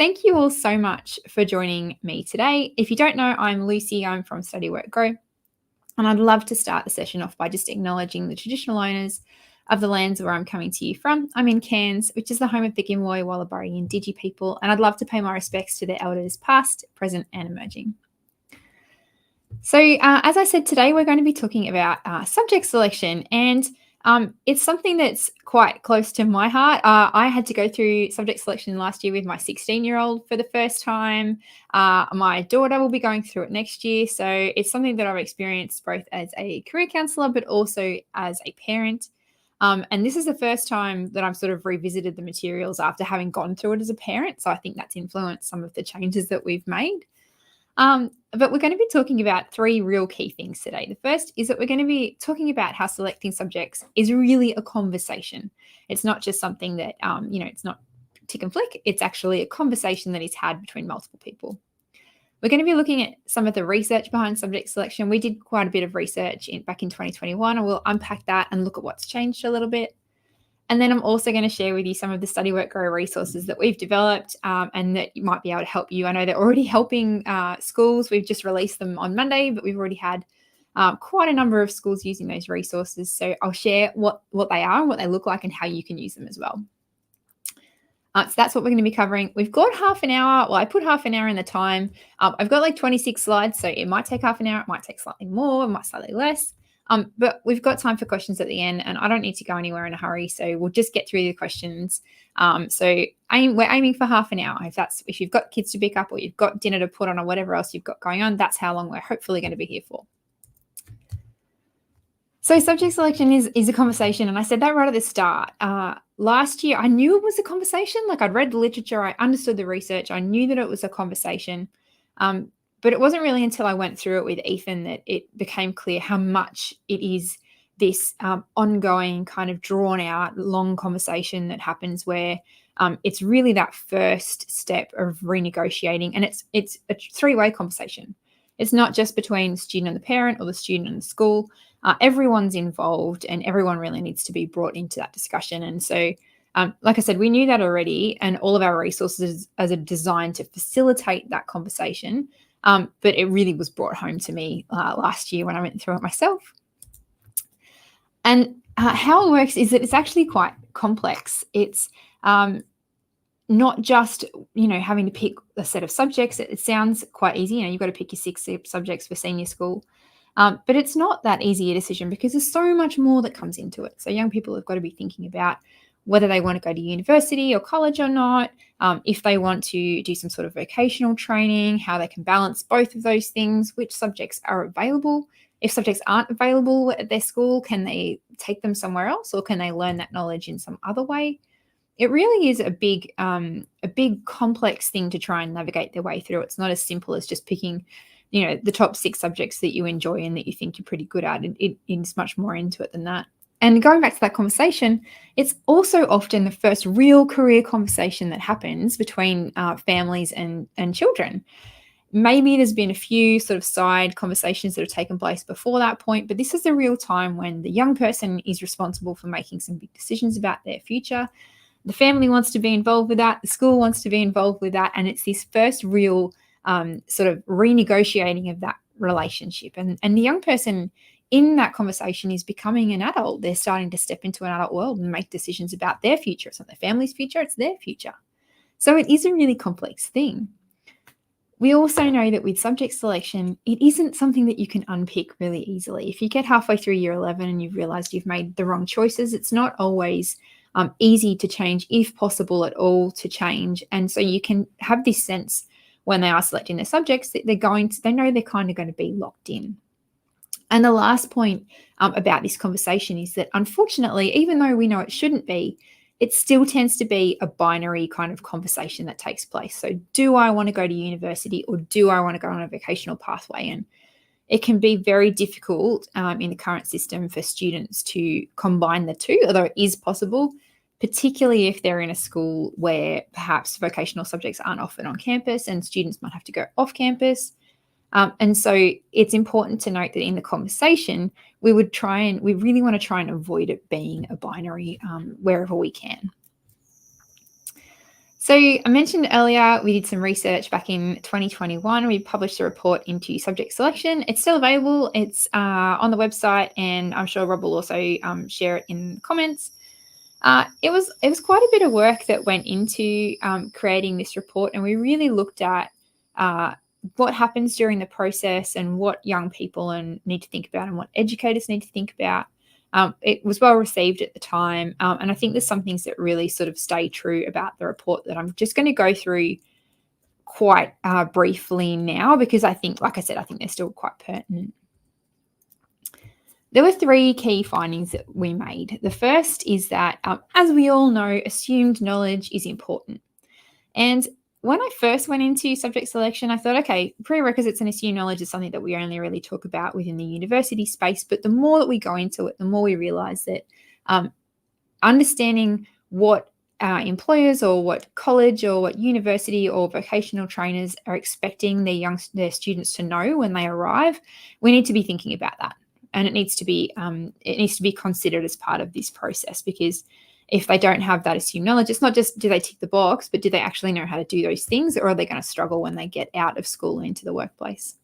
Thank you all so much for joining me today. If you don't know, I'm Lucy. I'm from Study Work Grow, and I'd love to start the session off by just acknowledging the traditional owners of the lands where I'm coming to you from. I'm in Cairns, which is the home of the Gimwoy, Wallaburri and Digi people, and I'd love to pay my respects to their elders past, present and emerging. So as I said, today we're going to be talking about subject selection, and it's something that's quite close to my heart. I had to go through subject selection last year with my 16-year-old for the first time. My daughter will be going through it next year. So it's something that I've experienced both as a career counsellor, but also as a parent. And this is the first time that I've sort of revisited the materials after having gone through it as a parent. So I think that's influenced some of the changes that we've made. But we're going to be talking about three real key things today. The first is that we're going to be talking about how selecting subjects is really a conversation. It's not just something that, it's not tick and flick. It's actually a conversation that is had between multiple people. We're going to be looking at some of the research behind subject selection. We did quite a bit of research back in 2021, and we'll unpack that and look at what's changed a little bit. And then I'm also going to share with you some of the Study Work Grow resources that we've developed and that might be able to help you. I know they're already helping schools. We've just released them on Monday, but we've already had quite a number of schools using those resources. So I'll share what they are and what they look like and how you can use them as well. So that's what we're going to be covering. We've got half an hour. Well, I put half an hour in the time. I've got like 26 slides, so it might take half an hour. It might take slightly more. It might slightly less. But we've got time for questions at the end, and I don't need to go anywhere in a hurry, so we'll just get through the questions. So we're aiming for half an hour. If you've got kids to pick up or you've got dinner to put on or whatever else you've got going on, that's how long we're hopefully going to be here for. So subject selection is a conversation, and I said that right at the start. Last year, I knew it was a conversation. Like, I'd read the literature, I understood the research, I knew that it was a conversation. But it wasn't really until I went through it with Ethan that it became clear how much it is this ongoing kind of drawn out long conversation that happens where it's really that first step of renegotiating. And it's a three-way conversation. It's not just between the student and the parent or the student and the school. Everyone's involved and everyone really needs to be brought into that discussion. And so, like I said, we knew that already, and all of our resources are designed to facilitate that conversation. But it really was brought home to me last year when I went through it myself. And how it works is that it's actually quite complex. It's not just, having to pick a set of subjects. It sounds quite easy. You've got to pick your 6 subjects for senior school. But it's not that easy a decision because there's so much more that comes into it. So young people have got to be thinking about whether they want to go to university or college or not, if they want to do some sort of vocational training, how they can balance both of those things, which subjects are available. If subjects aren't available at their school, can they take them somewhere else, or can they learn that knowledge in some other way? It really is a big complex thing to try and navigate their way through. It's not as simple as just picking, the top 6 subjects that you enjoy and that you think you're pretty good at. It's much more into it than that. And going back to that conversation, it's also often the first real career conversation that happens between families and children. Maybe there's been a few sort of side conversations that have taken place before that point, but this is the real time when the young person is responsible for making some big decisions about their future. The family wants to be involved with that. The school wants to be involved with that. And it's this first real sort of renegotiating of that relationship. And the young person in that conversation is becoming an adult. They're starting to step into an adult world and make decisions about their future. It's not their family's future, it's their future. So it is a really complex thing. We also know that with subject selection, it isn't something that you can unpick really easily. If you get halfway through year 11 and you've realized you've made the wrong choices, it's not always easy to change, if possible at all to change. And so you can have this sense when they are selecting their subjects that they know they're kind of going to be locked in. And the last point about this conversation is that, unfortunately, even though we know it shouldn't be, it still tends to be a binary kind of conversation that takes place. So do I want to go to university, or do I want to go on a vocational pathway? And it can be very difficult in the current system for students to combine the two, although it is possible, particularly if they're in a school where perhaps vocational subjects aren't offered on campus and students might have to go off campus. And so it's important to note that in the conversation, we really want to try and avoid it being a binary wherever we can. So I mentioned earlier we did some research back in 2021. We published a report into subject selection. It's still available. It's on the website, and I'm sure Rob will also share it in the comments. It was quite a bit of work that went into creating this report, and we really looked at uh, what happens during the process and what young people need to think about and what educators need to think about. It was well received at the time, and I think there's some things that really sort of stay true about the report that I'm just going to go through quite briefly now, because I think, like I said, I think they're still quite pertinent. There were three key findings that we made. The first is that, as we all know, assumed knowledge is important. And when I first went into subject selection, I thought, okay, prerequisites and assumed knowledge is something that we only really talk about within the university space. But the more that we go into it, the more we realize that understanding what employers or what college or what university or vocational trainers are expecting their students to know when they arrive, we need to be thinking about that. And it needs to be considered as part of this process, because if they don't have that assumed knowledge, it's not just do they tick the box, but do they actually know how to do those things, or are they going to struggle when they get out of school and into the workplace?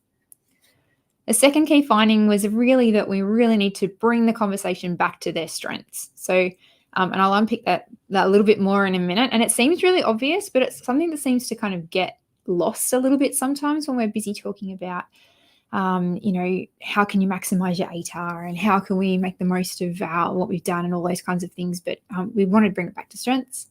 The second key finding was really that we really need to bring the conversation back to their strengths. So, and I'll unpick that a little bit more in a minute. And it seems really obvious, but it's something that seems to kind of get lost a little bit sometimes when we're busy talking about how can you maximize your ATAR and how can we make the most of what we've done and all those kinds of things. But we want to bring it back to strengths.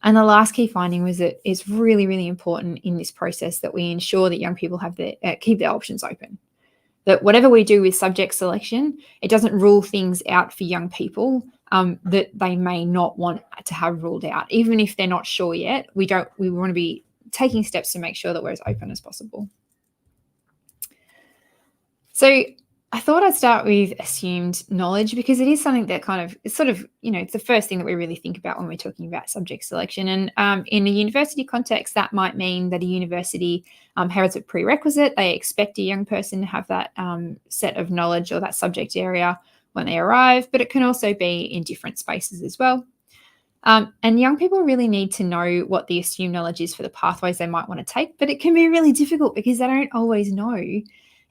And the last key finding was that it's really, really important in this process that we ensure that young people have keep their options open. That whatever we do with subject selection, it doesn't rule things out for young people that they may not want to have ruled out. Even if they're not sure yet, we want to be taking steps to make sure that we're as open as possible. So I thought I'd start with assumed knowledge, because it is something that it's the first thing that we really think about when we're talking about subject selection. And in a university context, that might mean that a university has a prerequisite. They expect a young person to have that set of knowledge or that subject area when they arrive, but it can also be in different spaces as well. And young people really need to know what the assumed knowledge is for the pathways they might want to take, but it can be really difficult because they don't always know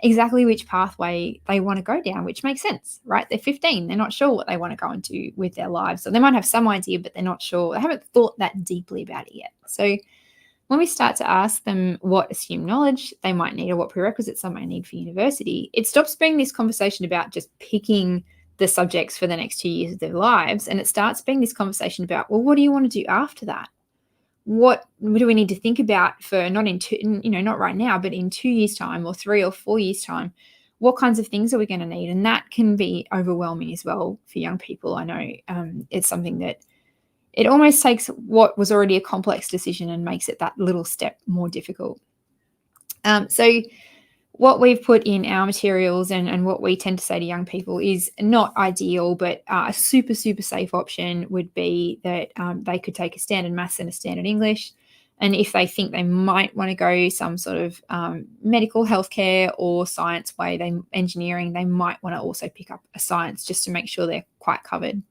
exactly which pathway they want to go down, which makes sense, right? They're 15. They're not sure what they want to go into with their lives. So they might have some idea, but they're not sure. They haven't thought that deeply about it yet. So when we start to ask them what assumed knowledge they might need or what prerequisites they might need for university, it stops being this conversation about just picking the subjects for the next 2 years of their lives. And it starts being this conversation about, well, what do you want to do after that? What do we need to think about for not right now, but in 2 years' time or 3 or 4 years' time? What kinds of things are we going to need? And that can be overwhelming as well for young people. I know it's something that it almost takes what was already a complex decision and makes it that little step more difficult. So what we've put in our materials and what we tend to say to young people is not ideal, but a super, super safe option would be that they could take a standard maths and a standard English. And if they think they might want to go some sort of medical healthcare or science way, engineering, they might want to also pick up a science just to make sure they're quite covered.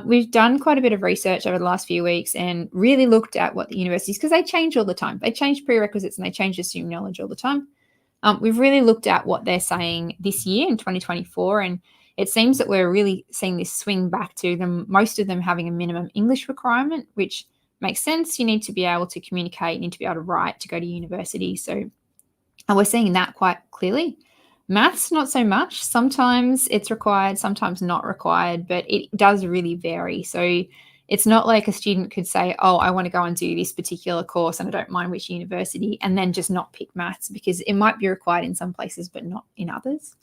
We've done quite a bit of research over the last few weeks and really looked at what the universities, because they change all the time. They change prerequisites and they change assumed knowledge all the time. We've really looked at what they're saying this year in 2024, and it seems that we're really seeing this swing back to them, most of them having a minimum English requirement, which makes sense. You need to be able to communicate, you need to be able to write to go to university. So we're seeing that quite clearly. Maths, not so much. Sometimes it's required, sometimes not required, but it does really vary. So it's not like a student could say, oh, I want to go and do this particular course and I don't mind which university, and then just not pick maths, because it might be required in some places but not in others.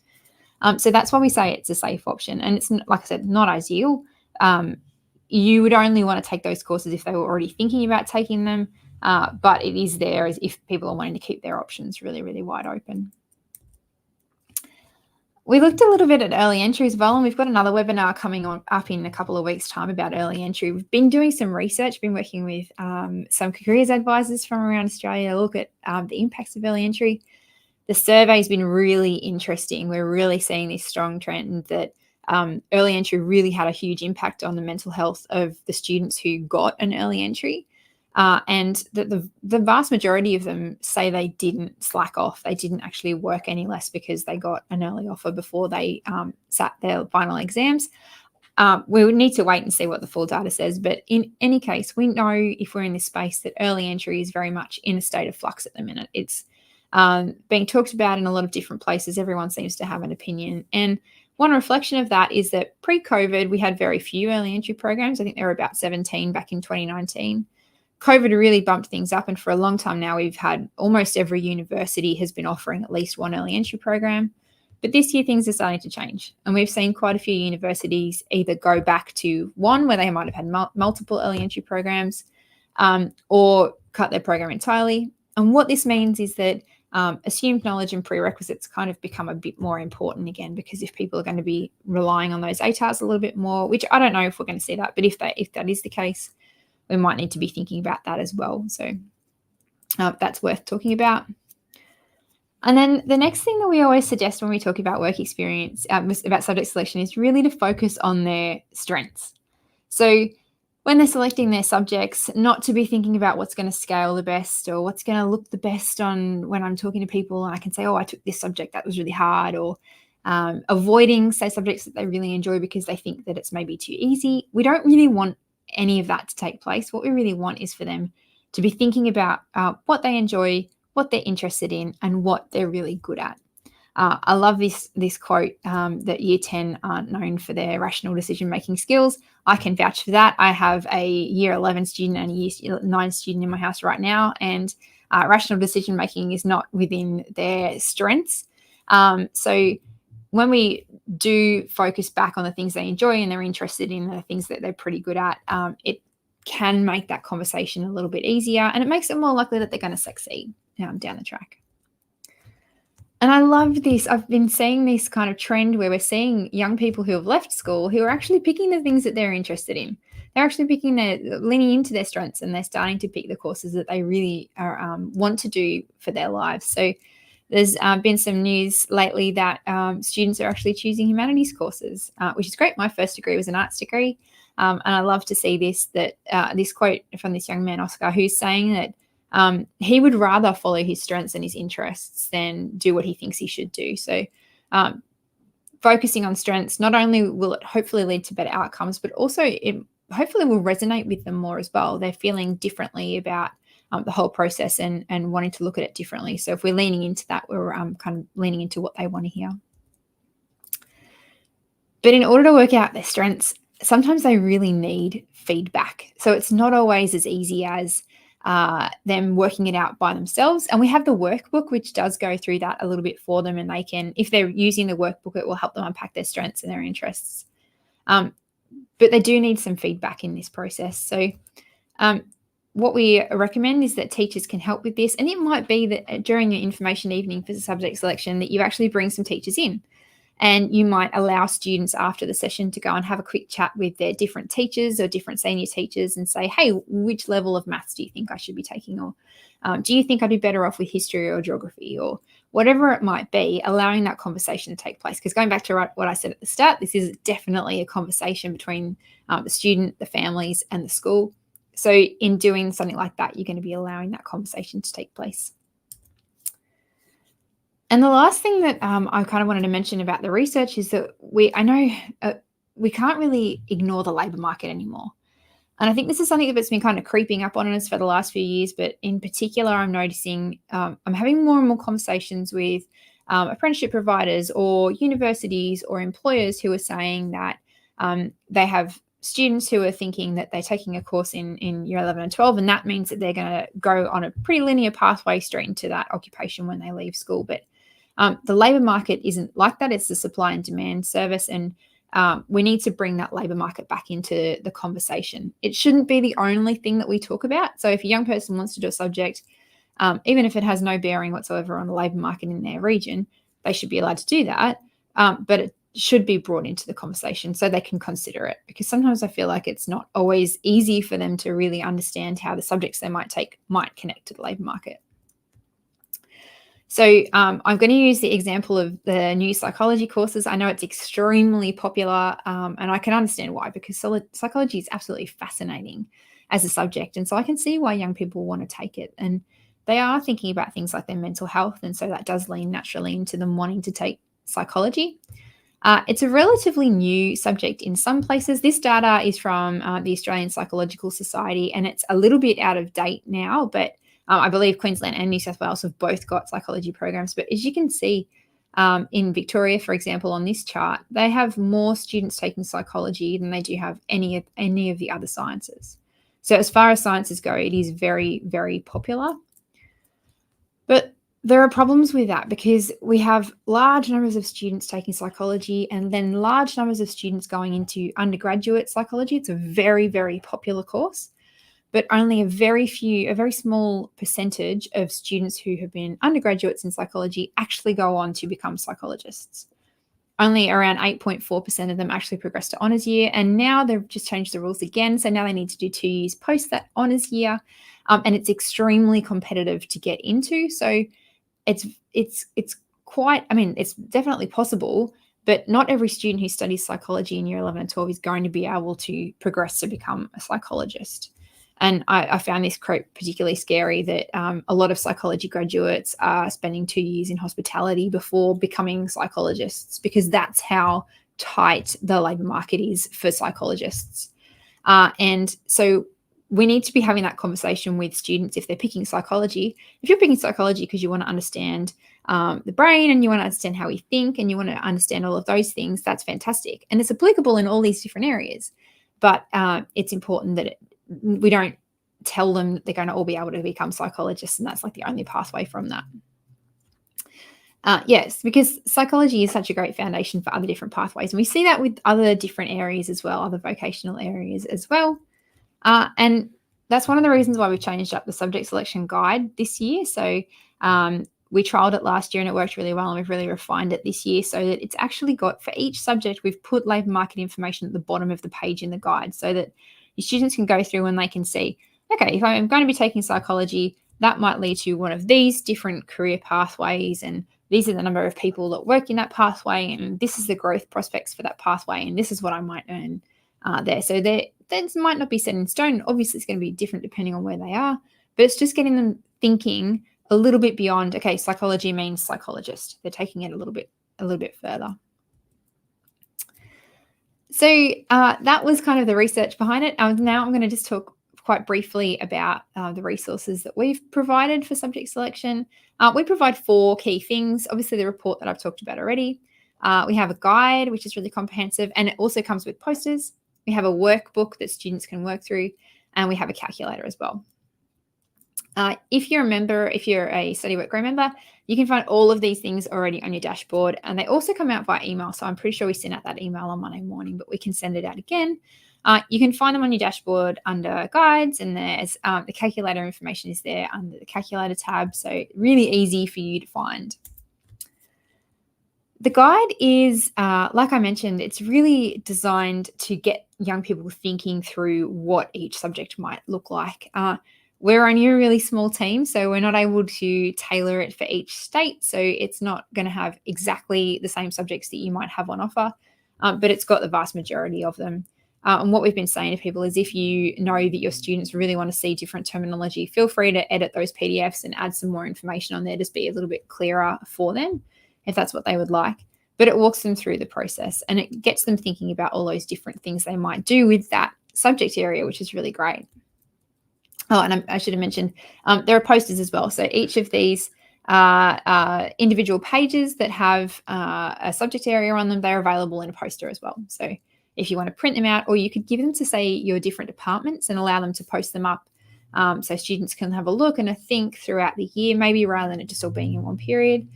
So that's why we say it's a safe option. And it's, like I said, not ideal. You would only want to take those courses if they were already thinking about taking them, but it is there as if people are wanting to keep their options really, really wide open. We looked a little bit at early entry as well, and we've got another webinar coming up in a couple of weeks' time about early entry. We've been doing some research, been working with some careers advisors from around Australia to look at the impacts of early entry. The survey has been really interesting. We're really seeing this strong trend that early entry really had a huge impact on the mental health of the students who got an early entry. and that the vast majority of them say they didn't slack off. They didn't actually work any less because they got an early offer before they sat their final exams. We would need to wait and see what the full data says. But in any case, we know if we're in this space that early entry is very much in a state of flux at the minute. It's being talked about in a lot of different places. Everyone seems to have an opinion. And one reflection of that is that pre-COVID, we had very few early entry programs. I think there were about 17 back in 2019. COVID really bumped things up. And for a long time now, we've had almost every university has been offering at least one early entry program. But this year, things are starting to change. And we've seen quite a few universities either go back to one where they might have had multiple early entry programs or cut their program entirely. And what this means is that assumed knowledge and prerequisites kind of become a bit more important again, because if people are going to be relying on those ATARs a little bit more, which I don't know if we're going to see that, but if that is the case, we might need to be thinking about that as well. So that's worth talking about. And then the next thing that we always suggest when we talk about work experience, about subject selection, is really to focus on their strengths. So when they're selecting their subjects, not to be thinking about what's going to scale the best or what's going to look the best on when I'm talking to people and I can say, oh, I took this subject, that was really hard, or avoiding, say, subjects that they really enjoy because they think that it's maybe too easy. We don't really want any of that to take place. What we really want is for them to be thinking about what they enjoy, what they're interested in, and what they're really good at. I love this quote that Year 10 aren't known for their rational decision-making skills. I can vouch for that. I have a Year 11 student and a Year 9 student in my house right now, and rational decision-making is not within their strengths. So when we do focus back on the things they enjoy and they're interested in, the things that they're pretty good at, it can make that conversation a little bit easier, and it makes it more likely that they're going to succeed down the track. And I love this. I've been seeing this kind of trend where we're seeing young people who have left school who are actually picking the things that they're interested in. They're actually leaning into their strengths, and they're starting to pick the courses that they really want to do for their lives. So there's been some news lately that students are actually choosing humanities courses, which is great. My first degree was an arts degree. And I love to see this quote from this young man, Oscar, who's saying that he would rather follow his strengths and his interests than do what he thinks he should do. So focusing on strengths, not only will it hopefully lead to better outcomes, but also it hopefully will resonate with them more as well. They're feeling differently about the whole process and wanting to look at it differently. So if we're leaning into that, we're kind of leaning into what they want to hear. But in order to work out their strengths, sometimes they really need feedback. So it's not always as easy as them working it out by themselves. And we have the workbook, which does go through that a little bit for them. And they can, if they're using the workbook, it will help them unpack their strengths and their interests. But they do need some feedback in this process. So what we recommend is that teachers can help with this. And it might be that during your information evening for the subject selection that you actually bring some teachers in. And you might allow students after the session to go and have a quick chat with their different teachers or different senior teachers and say, hey, which level of maths do you think I should be taking? Or do you think I'd be better off with history or geography, or whatever it might be, allowing that conversation to take place. Because going back to what I said at the start, this is definitely a conversation between the student, the families, and the school. So in doing something like that, you're going to be allowing that conversation to take place. And the last thing that I kind of wanted to mention about the research is that we can't really ignore the labour market anymore. And I think this is something that's been kind of creeping up on us for the last few years, but in particular, I'm noticing I'm having more and more conversations with apprenticeship providers or universities or employers who are saying that they have students who are thinking that they're taking a course in year 11 and 12, and that means that they're going to go on a pretty linear pathway straight into that occupation when they leave school. But the labour market isn't like that. It's a supply and demand service, and we need to bring that labour market back into the conversation. It shouldn't be the only thing that we talk about. So if a young person wants to do a subject, even if it has no bearing whatsoever on the labour market in their region, they should be allowed to do that. But it should be brought into the conversation so they can consider it, because sometimes I feel like it's not always easy for them to really understand how the subjects they might take might connect to the labour market. So I'm going to use the example of the new psychology courses. I know it's extremely popular, and I can understand why, because psychology is absolutely fascinating. as a subject. And so I can see why young people want to take it. And they are thinking about things like their mental health. And so that does lean naturally into them wanting to take psychology. It's a relatively new subject in some places. This data is from the Australian Psychological Society, and it's a little bit out of date now, but I believe Queensland and New South Wales have both got psychology programs. But as you can see, in Victoria, for example, on this chart, they have more students taking psychology than they do have any of the other sciences. So as far as sciences go, it is very, very popular. But there are problems with that because we have large numbers of students taking psychology and then large numbers of students going into undergraduate psychology. It's a very, very popular course, but only a very small percentage of students who have been undergraduates in psychology actually go on to become psychologists. Only around 8.4% of them actually progress to honours year. And now they've just changed the rules again. So now they need to do 2 years post that honours year. And it's extremely competitive to get into. So it's quite, I mean, it's definitely possible, but not every student who studies psychology in year 11 and 12 is going to be able to progress to become a psychologist. And I found this quote particularly scary that a lot of psychology graduates are spending 2 years in hospitality before becoming psychologists because that's how tight the labour market is for psychologists. And so we need to be having that conversation with students if they're picking psychology. If you're picking psychology because you want to understand the brain and you want to understand how we think and you want to understand all of those things, that's fantastic. And it's applicable in all these different areas. But it's important that we don't tell them that they're going to all be able to become psychologists and that's like the only pathway from that. Yes, because psychology is such a great foundation for other different pathways. And we see that with other different areas as well, other vocational areas as well. And that's one of the reasons why we've changed up the subject selection guide this year. So we trialed it last year and it worked really well, and we've really refined it this year so that it's actually got, for each subject, we've put labour market information at the bottom of the page in the guide so that your students can go through and they can see, okay, if I'm going to be taking psychology, that might lead to one of these different career pathways, and these are the number of people that work in that pathway, and this is the growth prospects for that pathway, and this is what I might earn there. So that might not be set in stone. Obviously, it's going to be different depending on where they are, but it's just getting them thinking a little bit beyond, okay, psychology means psychologist. They're taking it a little bit further. So that was kind of the research behind it. Now I'm going to just talk quite briefly about the resources that we've provided for subject selection. We provide 4 key things. Obviously, the report that I've talked about already. We have a guide, which is really comprehensive, and it also comes with posters. We have a workbook that students can work through, and we have a calculator as well. If you're a Study Work Grow member, you can find all of these things already on your dashboard, and they also come out via email. So I'm pretty sure we sent out that email on Monday morning, but we can send it out again. You can find them on your dashboard under guides, and there's the calculator information is there under the calculator tab. So really easy for you to find. The guide is, like I mentioned, it's really designed to get young people thinking through what each subject might look like. We're only a really small team, so we're not able to tailor it for each state. So it's not going to have exactly the same subjects that you might have on offer, but it's got the vast majority of them. And what we've been saying to people is if you know that your students really want to see different terminology, feel free to edit those PDFs and add some more information on there to be a little bit clearer for them, if that's what they would like. But it walks them through the process and it gets them thinking about all those different things they might do with that subject area, which is really great. Oh, and I should have mentioned, there are posters as well. So each of these individual pages that have a subject area on them, they're available in a poster as well. So if you want to print them out, or you could give them to, say, your different departments and allow them to post them up so students can have a look and a think throughout the year, maybe rather than it just all being in one period,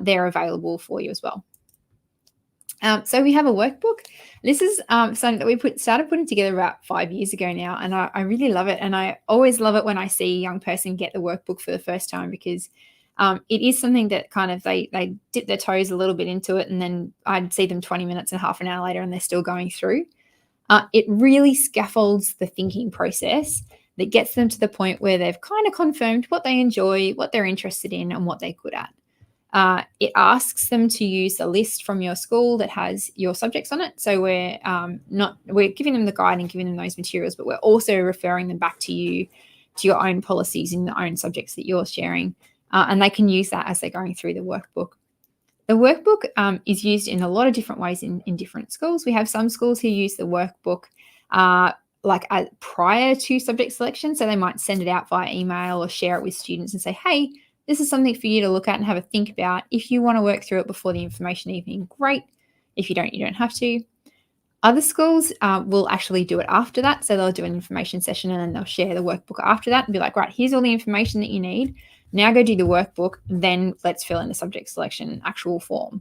they're available for you as well. So we have a workbook. This is something that we started putting together about 5 years ago now, and I really love it. And I always love it when I see a young person get the workbook for the first time, because it is something that kind of they dip their toes a little bit into it, and then I'd see them 20 minutes and half an hour later and they're still going through. It really scaffolds the thinking process that gets them to the point where they've kind of confirmed what they enjoy, what they're interested in, and what they're good at. It asks them to use a list from your school that has your subjects on it. So we're giving them the guide and giving them those materials, but we're also referring them back to you, to your own policies in the own subjects that you're sharing. And they can use that as they're going through the workbook. The workbook is used in a lot of different ways in different schools. We have some schools who use the workbook prior to subject selection. So they might send it out via email or share it with students and say, hey, this is something for you to look at and have a think about. If you want to work through it before the information evening, great. If you don't have to. Other schools will actually do it after that. So they'll do an information session and then they'll share the workbook after that and be like, right, here's all the information that you need. Now go do the workbook, then let's fill in the subject selection actual form.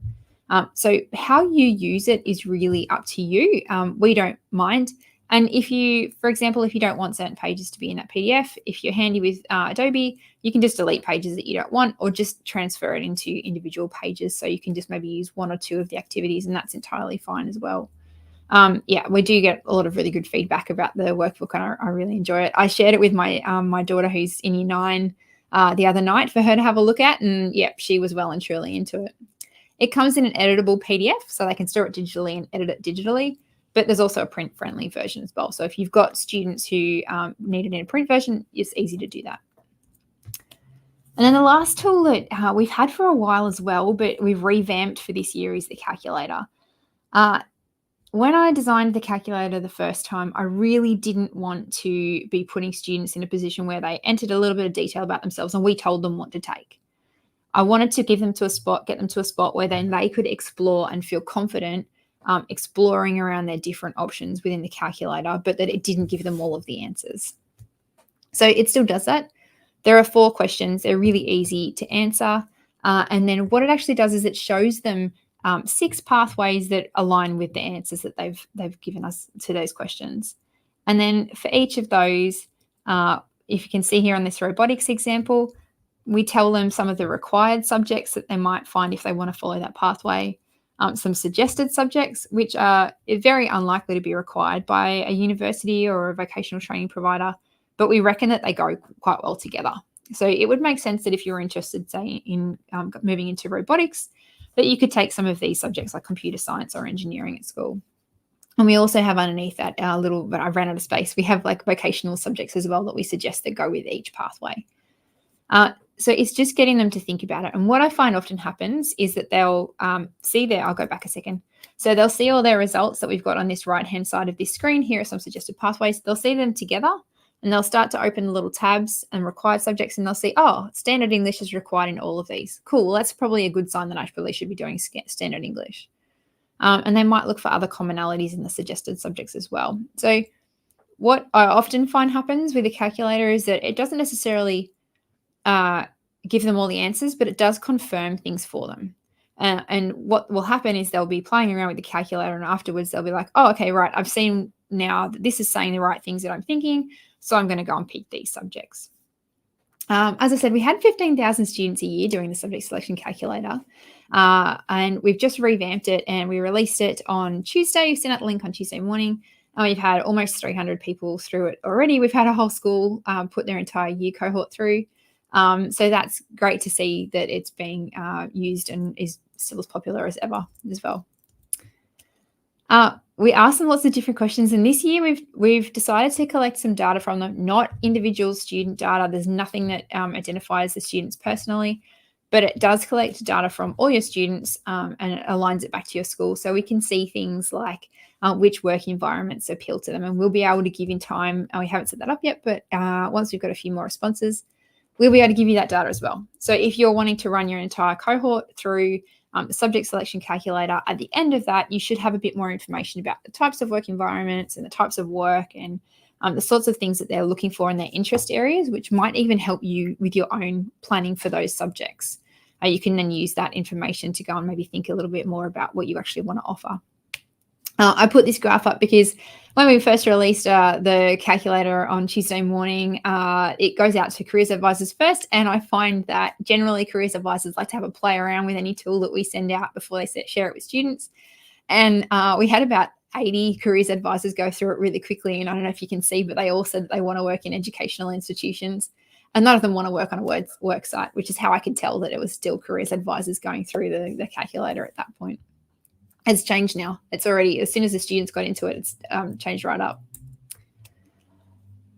So how you use it is really up to you. We don't mind. And if you, for example, if you don't want certain pages to be in that PDF, if you're handy with Adobe, you can just delete pages that you don't want or just transfer it into individual pages. So you can just maybe use one or two of the activities and that's entirely fine as well. We do get a lot of really good feedback about the workbook and I really enjoy it. I shared it with my my daughter who's in Year 9 the other night for her to have a look at, and she was well and truly into it. It comes in an editable PDF, so they can store it digitally and edit it digitally, but there's also a print-friendly version as well. So if you've got students who need it in a print version, it's easy to do that. And then the last tool that we've had for a while as well, but we've revamped for this year is the calculator. When I designed the calculator the first time, I really didn't want to be putting students in a position where they entered a little bit of detail about themselves and we told them what to take. I wanted to get them to a spot where then they could explore and feel confident exploring around their different options within the calculator, but that it didn't give them all of the answers. So it still does that. There are 4 questions. They're really easy to answer. And then what it actually does is it shows them 6 pathways that align with the answers that they've given us to those questions. And then for each of those, if you can see here on this robotics example, we tell them some of the required subjects that they might find if they want to follow that pathway, some suggested subjects, which are very unlikely to be required by a university or a vocational training provider, but we reckon that they go quite well together. So it would make sense that if you're interested, say, in moving into robotics, that you could take some of these subjects like computer science or engineering at school. And we also have underneath that but I ran out of space, we have like vocational subjects as well that we suggest that go with each pathway. So it's just getting them to think about it. And what I find often happens is that they'll see I'll go back a second. So they'll see all their results that we've got on this right-hand side of this screen. Here are some suggested pathways. They'll see them together and they'll start to open the little tabs and required subjects and they'll see, oh, standard English is required in all of these. Cool, well, that's probably a good sign that I probably should be doing standard English. And they might look for other commonalities in the suggested subjects as well. So what I often find happens with a calculator is that it doesn't necessarily give them all the answers, but it does confirm things for them. And what will happen is they'll be playing around with the calculator and afterwards they'll be like, oh, okay, right, I've seen now that this is saying the right things that I'm thinking, so I'm going to go and pick these subjects. As I said, we had 15,000 students a year doing the subject selection calculator, and we've just revamped it and we released it on Tuesday. We sent out the link on Tuesday morning, and we've had almost 300 people through it already. We've had a whole school put their entire year cohort through. So that's great to see that it's being used and is still as popular as ever as well. We asked them lots of different questions, and this year we've decided to collect some data from them, not individual student data. There's nothing that identifies the students personally, but it does collect data from all your students and it aligns it back to your school. So we can see things like which work environments appeal to them, and we'll be able to give in time, and we haven't set that up yet, but once we've got a few more responses, we'll be able to give you that data as well. So if you're wanting to run your entire cohort through the subject selection calculator, at the end of that, you should have a bit more information about the types of work environments and the types of work and the sorts of things that they're looking for in their interest areas, which might even help you with your own planning for those subjects. You can then use that information to go and maybe think a little bit more about what you actually want to offer. I put this graph up because when we first released the calculator on Tuesday morning, it goes out to careers advisors first, and I find that generally careers advisors like to have a play around with any tool that we send out before they share it with students. And we had about 80 careers advisors go through it really quickly, and I don't know if you can see, but they all said that they want to work in educational institutions. And none of them want to work on a work site, which is how I could tell that it was still careers advisors going through the calculator at that point. It's changed now. It's already, as soon as the students got into it, it's changed right up.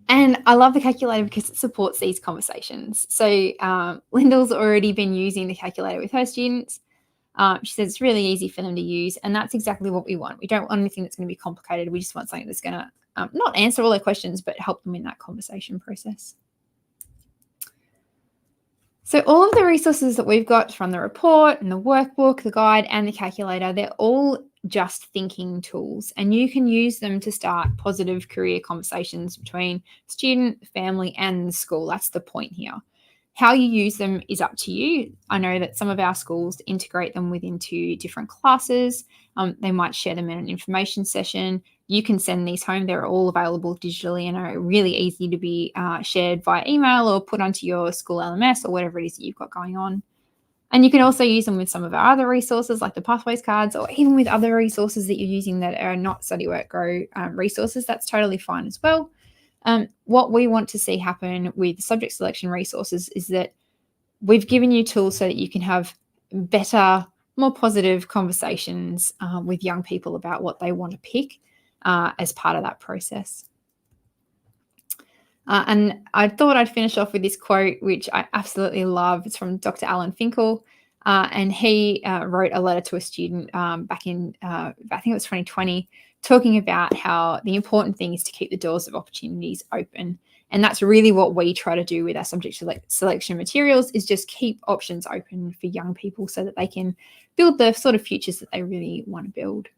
And I love the calculator because it supports these conversations. So Lyndall's already been using the calculator with her students. She says it's really easy for them to use, and that's exactly what we want. We don't want anything that's going to be complicated. We just want something that's going to not answer all their questions, but help them in that conversation process. So all of the resources that we've got from the report and the workbook, the guide, and the calculator, they're all just thinking tools, and you can use them to start positive career conversations between student, family, and the school. That's the point here. How you use them is up to you. I know that some of our schools integrate them into different classes. They might share them in an information session. You can send these home. They're all available digitally and are really easy to be shared via email or put onto your school LMS or whatever it is that you've got going on. And you can also use them with some of our other resources like the Pathways cards, or even with other resources that you're using that are not Study Work Grow resources. That's totally fine as well. What we want to see happen with subject selection resources is that we've given you tools so that you can have better, more positive conversations with young people about what they want to pick as part of that process. And I thought I'd finish off with this quote, which I absolutely love. It's from Dr. Alan Finkel, and he wrote a letter to a student back in, I think it was 2020, talking about how the important thing is to keep the doors of opportunities open. And that's really what we try to do with our subject selection materials, is just keep options open for young people so that they can build the sort of futures that they really want to build.